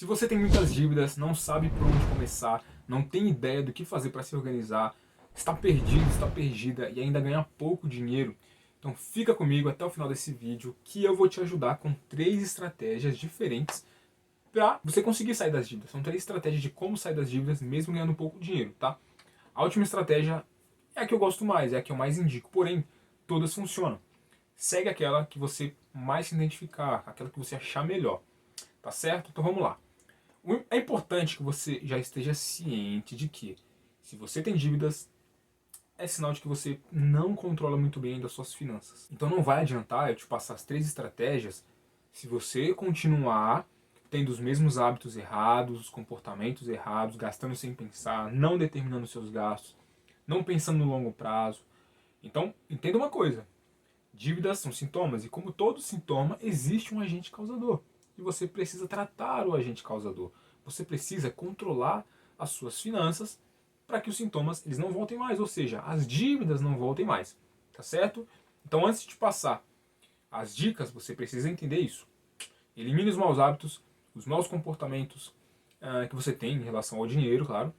Se você tem muitas dívidas, não sabe por onde começar, não tem ideia do que fazer para se organizar, está perdido, está perdida e ainda ganha pouco dinheiro, então fica comigo até o final desse vídeo que eu vou te ajudar com 3 estratégias diferentes para você conseguir sair das dívidas. São 3 estratégias de como sair das dívidas mesmo ganhando pouco dinheiro, tá? A última estratégia é a que eu gosto mais, é a que eu mais indico, porém todas funcionam. Segue aquela que você mais se identificar, aquela que você achar melhor, tá certo? Então vamos lá. É importante que você já esteja ciente de que, se você tem dívidas, é sinal de que você não controla muito bem ainda as suas finanças. Então não vai adiantar eu te passar as 3 estratégias se você continuar tendo os mesmos hábitos errados, os comportamentos errados, gastando sem pensar, não determinando seus gastos, não pensando no longo prazo. Então, entenda uma coisa. Dívidas são sintomas e, como todo sintoma, existe um agente causador. E você precisa tratar o agente causador. Você precisa controlar as suas finanças para que os sintomas eles não voltem mais, ou seja, as dívidas não voltem mais. Tá certo? Então, antes de te passar as dicas, você precisa entender isso. Elimine os maus hábitos, os maus comportamentos que você tem em relação ao dinheiro, claro,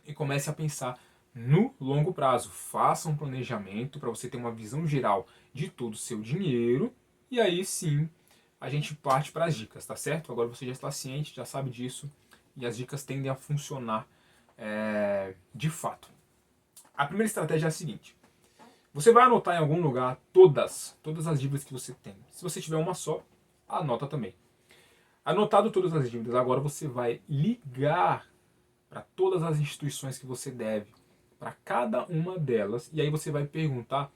e comece a pensar no longo prazo. Faça um planejamento para você ter uma visão geral de todo o seu dinheiro e aí sim a gente parte para as dicas, tá certo? Agora você já está ciente, já sabe disso e as dicas tendem a funcionar de fato. A primeira estratégia é a seguinte: você vai anotar em algum lugar todas as dívidas que você tem. Se você tiver uma só, anota também. Anotado todas as dívidas, agora você vai ligar para todas as instituições que você deve, para cada uma delas, e aí você vai perguntar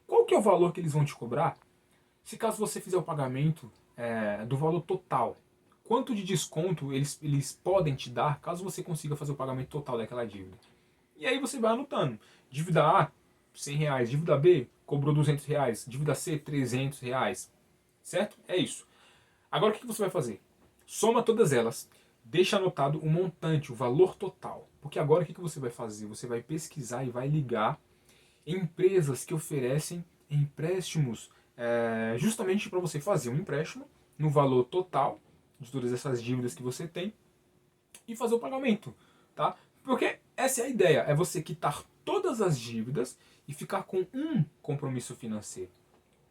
qual que é o valor que eles vão te cobrar, se caso você fizer o pagamento do valor total. Quanto de desconto eles podem te dar caso você consiga fazer o pagamento total daquela dívida. E aí você vai anotando. Dívida A, R$100. Dívida B, cobrou R$200. Dívida C, R$300. Certo? É isso. Agora o que você vai fazer? Soma todas elas, deixa anotado o montante, o valor total. Porque agora o que você vai fazer? Você vai pesquisar e vai ligar empresas que oferecem empréstimos justamente para você fazer um empréstimo no valor total de todas essas dívidas que você tem e fazer o pagamento, tá? Porque essa é a ideia, é você quitar todas as dívidas e ficar com um compromisso financeiro.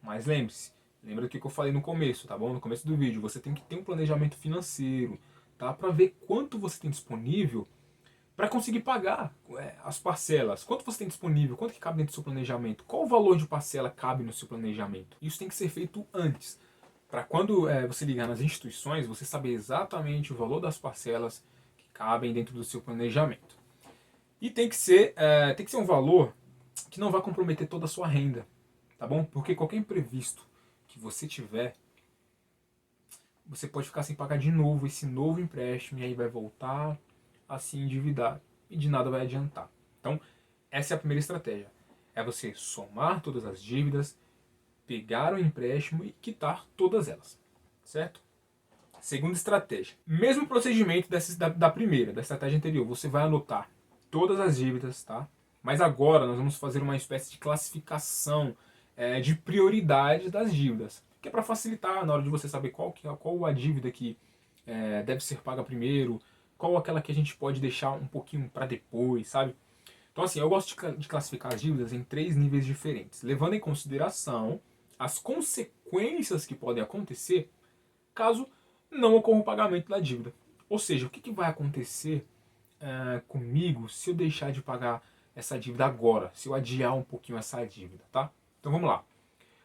Mas lembre-se, lembra do que eu falei no começo, tá bom? No começo do vídeo, você tem que ter um planejamento financeiro, tá? Para ver quanto você tem disponível para conseguir pagar as parcelas. Quanto você tem disponível? Quanto que cabe dentro do seu planejamento? Qual o valor de parcela cabe no seu planejamento? Isso tem que ser feito antes, para quando você ligar nas instituições, você saber exatamente o valor das parcelas que cabem dentro do seu planejamento. E tem que ser um valor que não vai comprometer toda a sua renda, tá bom? Porque qualquer imprevisto que você tiver, você pode ficar sem pagar de novo esse novo empréstimo e aí vai voltar a se endividar e de nada vai adiantar. Então, essa é a primeira estratégia. É você somar todas as dívidas, pegar o empréstimo e quitar todas elas, certo? Segunda estratégia. Mesmo procedimento da primeira, da estratégia anterior. Você vai anotar todas as dívidas, tá? Mas agora nós vamos fazer uma espécie de classificação de prioridade das dívidas, que é para facilitar na hora de você saber qual a dívida que deve ser paga primeiro, qual aquela que a gente pode deixar um pouquinho para depois, sabe? Então assim, eu gosto de classificar as dívidas em 3 níveis diferentes, levando em consideração as consequências que podem acontecer caso não ocorra o pagamento da dívida. Ou seja, o que vai acontecer comigo se eu deixar de pagar essa dívida agora, se eu adiar um pouquinho essa dívida, tá? Então vamos lá.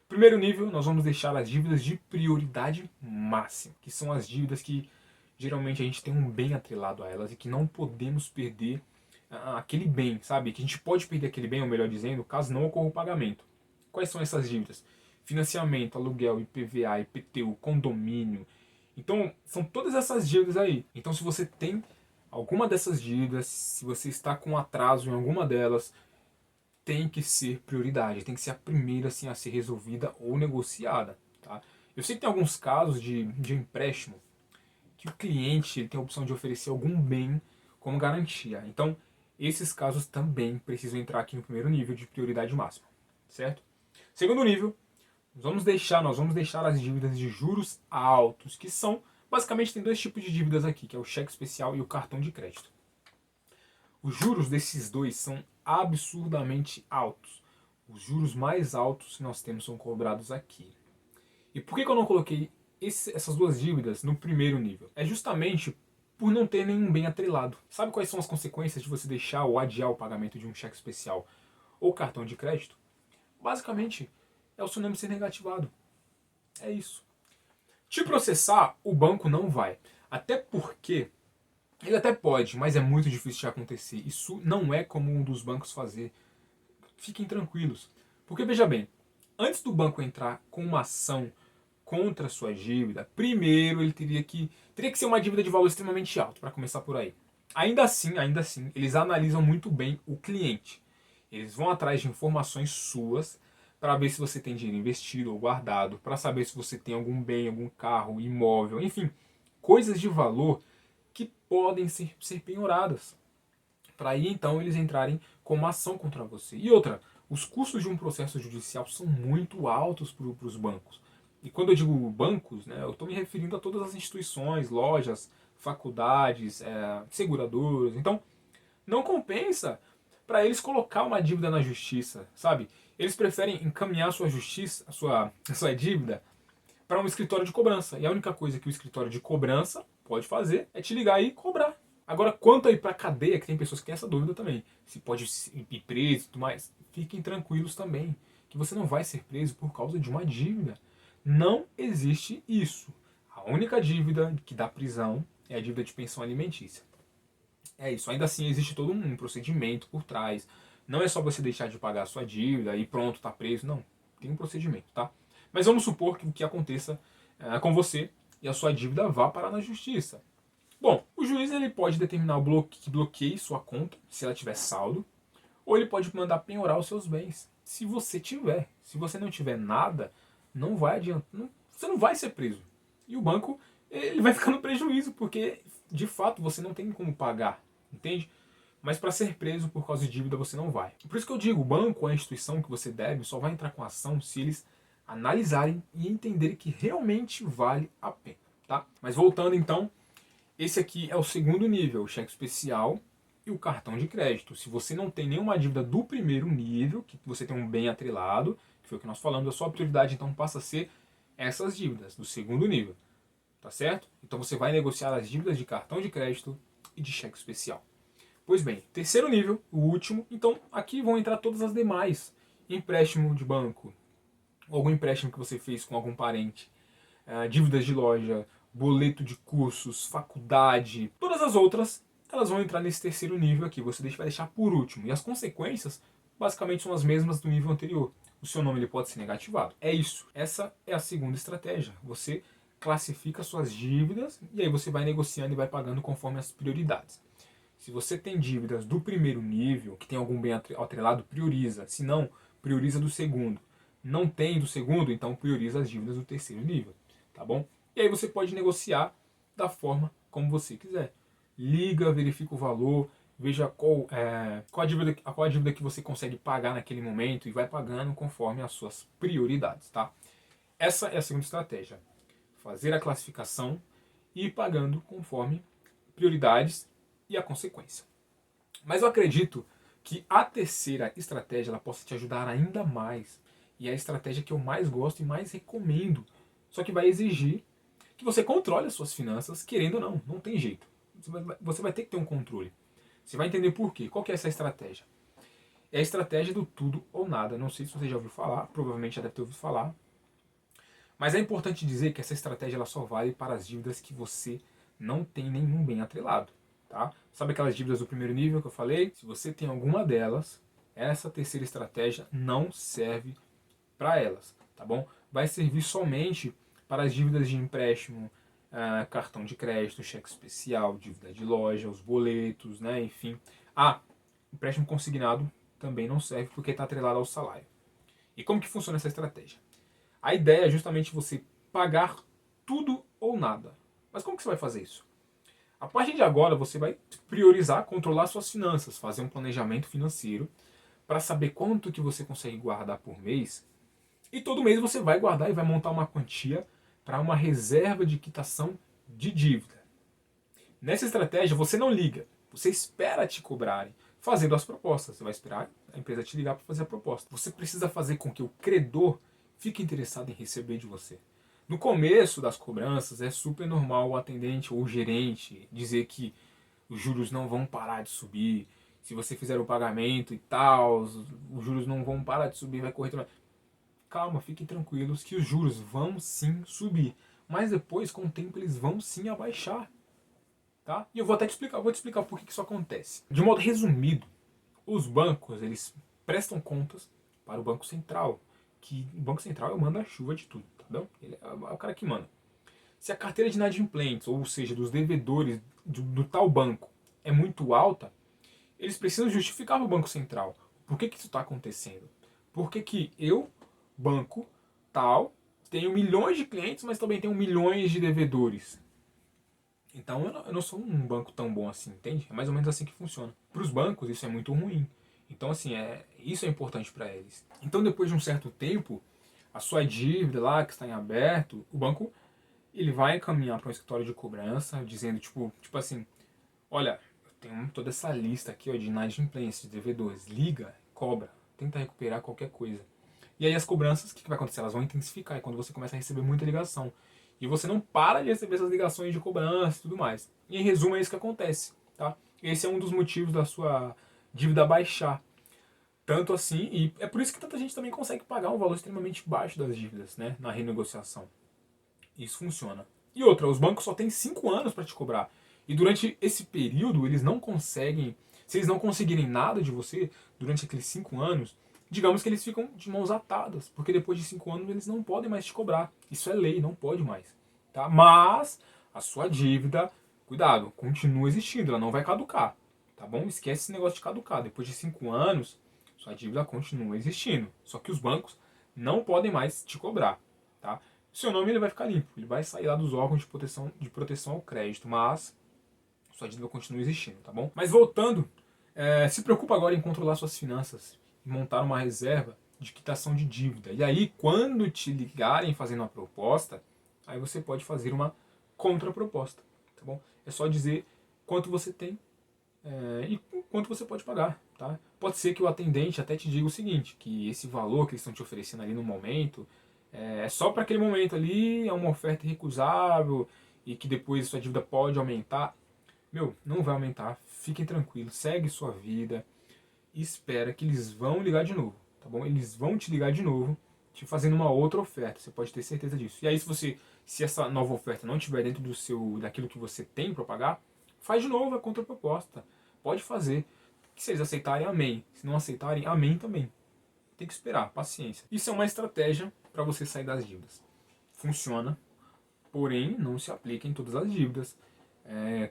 Primeiro nível, nós vamos deixar as dívidas de prioridade máxima, que são as dívidas que geralmente a gente tem um bem atrelado a elas e que não podemos perder aquele bem, sabe? Que a gente pode perder aquele bem, ou melhor dizendo, caso não ocorra o pagamento. Quais são essas dívidas? Financiamento, aluguel, IPVA, IPTU, condomínio. Então, são todas essas dívidas aí. Então, se você tem alguma dessas dívidas, se você está com atraso em alguma delas, tem que ser prioridade, tem que ser a primeira assim, a ser resolvida ou negociada. Tá? Eu sei que tem alguns casos de empréstimo que o cliente ele tem a opção de oferecer algum bem como garantia. Então, esses casos também precisam entrar aqui no primeiro nível de prioridade máxima, certo? Segundo nível, nós vamos deixar as dívidas de juros altos, que são Basicamente tem dois tipos de dívidas aqui, que é o cheque especial e o cartão de crédito. Os juros desses dois são absurdamente altos. Os juros mais altos que nós temos são cobrados aqui. E por que eu não coloquei essas duas dívidas no primeiro nível? É justamente por não ter nenhum bem atrelado. Sabe quais são as consequências de você deixar ou adiar o pagamento de um cheque especial ou cartão de crédito? Basicamente, é o seu nome ser negativado. É isso. Te processar, o banco não vai. Até porque ele até pode, mas é muito difícil de acontecer. Isso não é comum dos bancos fazer. Fiquem tranquilos. Porque veja bem, antes do banco entrar com uma ação contra a sua dívida, primeiro ele teria que ser uma dívida de valor extremamente alto, para começar por aí. Ainda assim, eles analisam muito bem o cliente. Eles vão atrás de informações suas para ver se você tem dinheiro investido ou guardado, para saber se você tem algum bem, algum carro, imóvel, enfim, coisas de valor que podem ser penhoradas. Para aí então eles entrarem com uma ação contra você. E outra, os custos de um processo judicial são muito altos para os bancos. E quando eu digo bancos, né, eu estou me referindo a todas as instituições, lojas, faculdades, seguradoras. Então, não compensa para eles colocar uma dívida na justiça, sabe? Eles preferem encaminhar a sua justiça, a sua dívida, para um escritório de cobrança. E a única coisa que o escritório de cobrança pode fazer é te ligar e cobrar. Agora, quanto aí para cadeia, que tem pessoas que têm essa dúvida também, se pode ir preso e tudo mais, fiquem tranquilos também, que você não vai ser preso por causa de uma dívida. Não existe isso. A única dívida que dá prisão é a dívida de pensão alimentícia. É isso. Ainda assim, existe todo um procedimento por trás. Não é só você deixar de pagar a sua dívida e pronto, tá preso. Não. Tem um procedimento, tá? Mas vamos supor que o que aconteça com você e a sua dívida vá parar na justiça. Bom, o juiz ele pode determinar que bloqueie sua conta, se ela tiver saldo, ou ele pode mandar penhorar os seus bens, se você tiver. Se você não tiver nada, não vai adiantar, você não vai ser preso. E o banco ele vai ficar no prejuízo, porque de fato você não tem como pagar, entende? Mas para ser preso por causa de dívida você não vai. Por isso que eu digo, o banco, a instituição que você deve, só vai entrar com ação se eles analisarem e entenderem que realmente vale a pena, tá? Mas voltando então, esse aqui é o segundo nível, o cheque especial e o cartão de crédito. Se você não tem nenhuma dívida do primeiro nível, que você tem um bem atrelado, que foi o que nós falamos, a sua prioridade então passa a ser essas dívidas do segundo nível, tá certo? Então você vai negociar as dívidas de cartão de crédito e de cheque especial. Pois bem, terceiro nível, o último, então aqui vão entrar todas as demais. Empréstimo de banco, algum empréstimo que você fez com algum parente, dívidas de loja, boleto de cursos, faculdade, todas as outras, elas vão entrar nesse terceiro nível aqui, você vai deixar por último. E as consequências, basicamente, são as mesmas do nível anterior. O seu nome ele pode ser negativado. É isso. Essa é a segunda estratégia. Você classifica suas dívidas e aí você vai negociando e vai pagando conforme as prioridades. Se você tem dívidas do primeiro nível, que tem algum bem atrelado, prioriza. Se não, prioriza do segundo. Não tem do segundo, então prioriza as dívidas do terceiro nível. Tá bom? E aí você pode negociar da forma como você quiser. Liga, verifica o valor, veja qual a dívida que você consegue pagar naquele momento e vai pagando conforme as suas prioridades, tá? Essa é a segunda estratégia. Fazer a classificação e ir pagando conforme prioridades e a consequência. Mas eu acredito que a terceira estratégia ela possa te ajudar ainda mais. E é a estratégia que eu mais gosto e mais recomendo. Só que vai exigir que você controle as suas finanças, querendo ou não. Não tem jeito. Você vai ter que ter um controle. Você vai entender por quê. Qual que é essa estratégia? É a estratégia do tudo ou nada. Não sei se você já ouviu falar, provavelmente já deve ter ouvido falar. Mas é importante dizer que essa estratégia ela só vale para as dívidas que você não tem nenhum bem atrelado. Tá? Sabe aquelas dívidas do primeiro nível que eu falei? Se você tem alguma delas, essa terceira estratégia não serve para elas. Tá bom? Vai servir somente para as dívidas de empréstimo, cartão de crédito, cheque especial, dívida de loja, os boletos, né, enfim. Empréstimo consignado também não serve porque está atrelado ao salário. E como que funciona essa estratégia? A ideia é justamente você pagar tudo ou nada. Mas como que você vai fazer isso? A partir de agora você vai priorizar, controlar suas finanças, fazer um planejamento financeiro para saber quanto que você consegue guardar por mês. E todo mês você vai guardar e vai montar uma quantia para uma reserva de quitação de dívida. Nessa estratégia você não liga, você espera te cobrarem fazendo as propostas. Você vai esperar a empresa te ligar para fazer a proposta. Você precisa fazer com que o credor fique interessado em receber de você. No começo das cobranças é super normal o atendente ou o gerente dizer que os juros não vão parar de subir, se você fizer o pagamento e tal, os juros não vão parar de subir, vai correr. Calma, fiquem tranquilos que os juros vão sim subir, mas depois com o tempo eles vão sim abaixar. Tá? E eu vou até te explicar, por que isso acontece. De modo resumido, os bancos eles prestam contas para o Banco Central, que o Banco Central é o manda-chuva de tudo, tá bom? Ele é o cara que manda. Se a carteira de inadimplentes, ou seja, dos devedores do tal banco, é muito alta, eles precisam justificar para o Banco Central. Por que isso está acontecendo? Por que eu, banco tal, tenho milhões de clientes, mas também tenho milhões de devedores? Então eu não sou um banco tão bom assim, entende? É mais ou menos assim que funciona. Para os bancos isso é muito ruim. Então assim, isso é importante para eles. Então depois de um certo tempo, a sua dívida lá que está em aberto, o banco ele vai encaminhar para um escritório de cobrança, dizendo tipo assim, olha, eu tenho toda essa lista aqui ó, de inadimplências, de devedores, liga, cobra, tenta recuperar qualquer coisa. E aí as cobranças, o que vai acontecer? Elas vão intensificar, e quando você começa a receber muita ligação. E você não para de receber essas ligações de cobrança e tudo mais. E em resumo é isso que acontece. Tá? Esse é um dos motivos da sua dívida baixar. Tanto assim, e é por isso que tanta gente também consegue pagar um valor extremamente baixo das dívidas, né, na renegociação. Isso funciona. E outra, os bancos só têm 5 anos para te cobrar. E durante esse período eles não conseguem, se eles não conseguirem nada de você durante aqueles 5 anos, digamos que eles ficam de mãos atadas, porque depois de 5 anos eles não podem mais te cobrar. Isso é lei, não pode mais. Tá? Mas a sua dívida, cuidado, continua existindo, ela não vai caducar. Tá bom? Esquece esse negócio de caducar. Depois de 5 anos, sua dívida continua existindo. Só que os bancos não podem mais te cobrar. Tá? Seu nome ele vai ficar limpo, ele vai sair lá dos órgãos de proteção ao crédito, mas sua dívida continua existindo, tá bom? Mas voltando, se preocupa agora em controlar suas finanças e montar uma reserva de quitação de dívida. E aí, quando te ligarem fazendo uma proposta, aí você pode fazer uma contraproposta, tá bom? É só dizer quanto você tem e quanto você pode pagar, tá? Pode ser que o atendente até te diga o seguinte, que esse valor que eles estão te oferecendo ali no momento é só para aquele momento ali, é uma oferta irrecusável e que depois sua dívida pode aumentar. Meu, não vai aumentar, fiquem tranquilos, segue sua vida e espera que eles vão ligar de novo, tá bom? Eles vão te ligar de novo, te fazendo uma outra oferta, você pode ter certeza disso. E aí se essa nova oferta não estiver dentro daquilo que você tem para pagar, faz de novo a contraproposta, pode fazer. Se eles aceitarem, amém. Se não aceitarem, amém também. Tem que esperar, paciência. Isso é uma estratégia para você sair das dívidas. Funciona, porém não se aplica em todas as dívidas,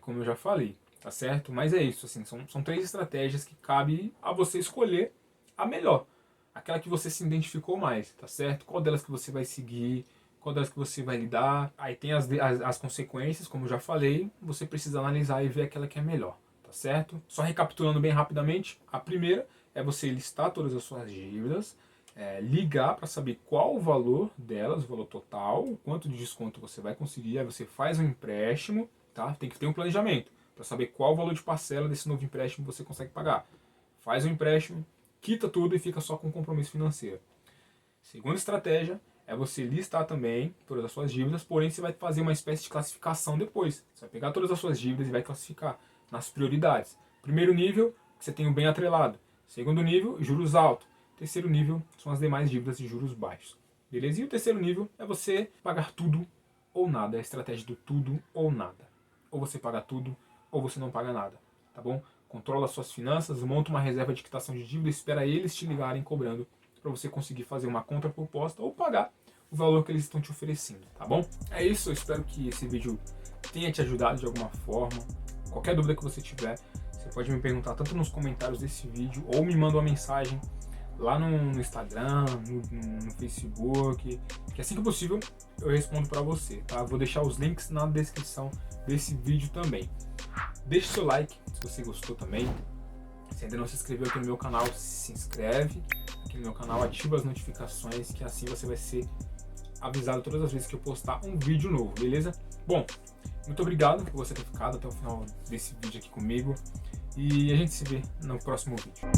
como eu já falei, tá certo? Mas é isso, assim, são 3 estratégias que cabe a você escolher a melhor, aquela que você se identificou mais, tá certo? Qual delas que você vai seguir, qual delas que você vai lidar, aí tem as consequências, como eu já falei, você precisa analisar e ver aquela que é melhor, tá certo? Só recapitulando bem rapidamente, a primeira é você listar todas as suas dívidas, ligar para saber qual o valor delas, o valor total, o quanto de desconto você vai conseguir, aí você faz um empréstimo, tá? Tem que ter um planejamento para saber qual o valor de parcela desse novo empréstimo você consegue pagar. Faz o empréstimo, quita tudo e fica só com compromisso financeiro. Segunda estratégia é você listar também todas as suas dívidas, porém você vai fazer uma espécie de classificação depois. Você vai pegar todas as suas dívidas e vai classificar nas prioridades. Primeiro nível, que você tem o bem atrelado. Segundo nível, juros altos. Terceiro nível são as demais dívidas de juros baixos. Beleza? E o terceiro nível é você pagar tudo ou nada. É a estratégia do tudo ou nada. Ou você paga tudo ou você não paga nada. Tá bom? Controla suas finanças, monta uma reserva de quitação de dívida, espera eles te ligarem cobrando para você conseguir fazer uma contraproposta ou pagar o valor que eles estão te oferecendo. Tá bom? É isso. Eu espero que esse vídeo tenha te ajudado de alguma forma. Qualquer dúvida que você tiver, você pode me perguntar tanto nos comentários desse vídeo ou me manda uma mensagem lá no Instagram, no Facebook, que assim que possível eu respondo para você, tá? Vou deixar os links na descrição desse vídeo também. Deixe seu like se você gostou também. Se ainda não se inscreveu aqui no meu canal, se inscreve aqui no meu canal, ativa as notificações, que assim você vai ser avisado todas as vezes que eu postar um vídeo novo, beleza? Bom, Muito obrigado por você ter ficado até o final desse vídeo aqui comigo. E a gente se vê no próximo vídeo.